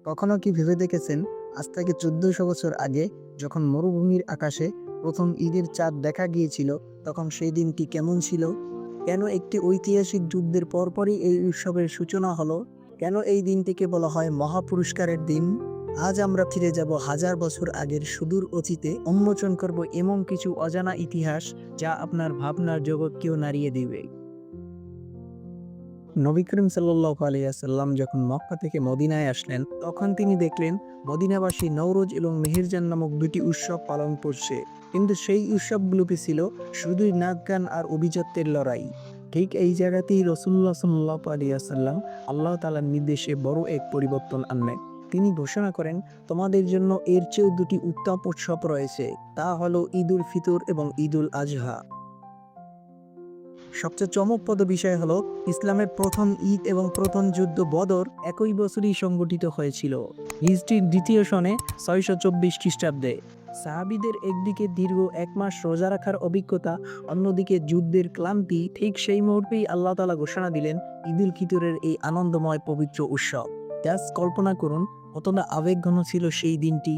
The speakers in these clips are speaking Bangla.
কখনো কি ভেবে দেখেছেন আজ থেকে 1400 বছর আগে যখন মরুভূমির আকাশে প্রথম ঈদের চাঁদ দেখা গিয়েছিল তখন সেই দিনটি কেমন ছিল? কেন একটি ঐতিহাসিক যুদ্ধের পরপরই এই উৎসবের সূচনা হলো? কেন এই দিনটিকে বলা হয় মহাপুরস্কারের দিন? আজ আমরা ফিরে যাব হাজার বছর আগের সুদূর অতীতে, উন্মোচন করব এমন কিছু অজানা ইতিহাস যা আপনার ভাবনার জগৎকেও নাড়িয়ে দিবে। নবী করিম সাল্লাল্লাহু আলাইহি ওয়াসাল্লাম যখন মক্কা থেকে মদিনায় আসলেন তখন তিনি দেখলেন মদিনাবাসী নওরোজ এবং মেহেরজান নামক দুটি উৎসব পালন করছে। কিন্তু সেই উৎসবগুলোতে ছিল শুধুই নাচ গান আর অভিজাত্যের লড়াই। ঠিক এই জায়গাতেই রাসূলুল্লাহ সাল্লাল্লাহু আলাইহি ওয়াসাল্লাম আল্লাহ তাআলার নির্দেশে বড় এক পরিবর্তন আনলেন। তিনি ঘোষণা করেন, তোমাদের জন্য এর চেয়েও দুটি উত্তম উৎসব রয়েছে, তা হলো ঈদ উল ফিতর এবং ঈদ উল আজহা। সবচেয়ে চমকপ্রদ বিষয় হলো ইসলামের প্রথম ঈদ এবং প্রথম যুদ্ধ বদর একই বছরই সংগঠিত হয়েছিল, হিজরির দ্বিতীয় সনে 624 খ্রিস্টাব্দে। সাহাবীদের একদিকে দীর্ঘ 1 মাস রোজা রাখার অভিজ্ঞতা, অন্যদিকে যুদ্ধের ক্লান্তি। ঠিক সেই মুহূর্তেই আল্লাহ তাআলা ঘোষণা দিলেন ঈদ উল ফিতরের এই আনন্দময় পবিত্র উৎসব। জাস্ট কল্পনা করুন কতটা আবেগঘন ছিল সেই দিনটি।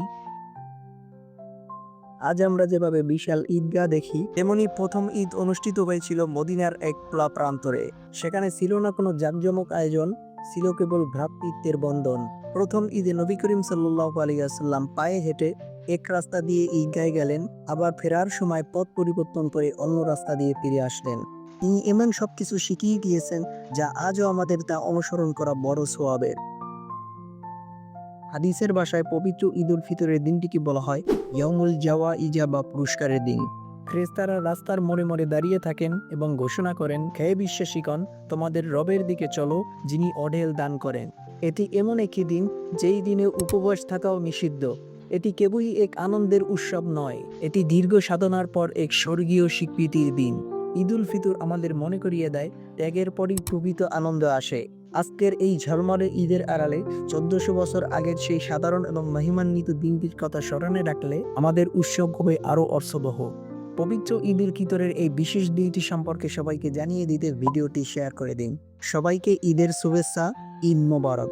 আজ আমরা যেভাবে বিশাল ঈদগাহ দেখি, তেমনি প্রথম ঈদ অনুষ্ঠিত হয়েছিল মদিনার এক খোলা প্রান্তরে। সেখানে ছিল না কোনো জাঁকজমক আয়োজন, ছিল কেবল ভ্রাতৃত্বের বন্ধন। প্রথম ঈদে নবী করিম সাল্লাল্লাহু আলাইহি ওয়াসাল্লাম পায়ে হেঁটে এক রাস্তা দিয়ে ঈদগাহে গেলেন, আবার ফেরার সময় পথ পরিবর্তন করে অন্য রাস্তা দিয়ে ফিরে আসলেন। তিনি এমন সবকিছু শিখিয়ে গিয়েছেন যা আজও আমাদের তা অনুসরণ করা বড় সওয়াবের। হাদিসের ভাষায় পবিত্র ঈদ উল ফিতরের দিনটিকে বলা হয় ইয়াউমুল জাওয়াইজা বা পুরস্কারের দিন। ক্রেস্তারা রাস্তার মোড়ে মোড়ে দাঁড়িয়ে থাকেন এবং ঘোষণা করেন, হে বিশ্বাসীগণ, তোমাদের রবের দিকে চলো যিনি অঢেল দান করেন। এটি এমন একটি দিন যেই দিনে উপবাস থাকাও নিষিদ্ধ। এটি কেবলই এক আনন্দের উৎসব নয়, এটি দীর্ঘ সাধনার পর এক স্বর্গীয় স্বীকৃতির দিন। ঈদ উল ফিতর আমাদের মনে করিয়ে দেয় ত্যাগের পরই প্রকৃত আনন্দ আসে। আজকের এই ঝলমলে ঈদের আড়ালে 1400 বছর আগের সেই সাধারণ এবং মহিমান্বিত দিনটির কথা স্মরণে রাখলে আমাদের উৎসব হবে আরও অর্থবহ। পবিত্র ঈদ উল ফিতরের এই বিশেষ দিনটি সম্পর্কে সবাইকে জানিয়ে দিতে ভিডিওটি শেয়ার করে দিন। সবাইকে ঈদের শুভেচ্ছা। ঈদ মোবারক।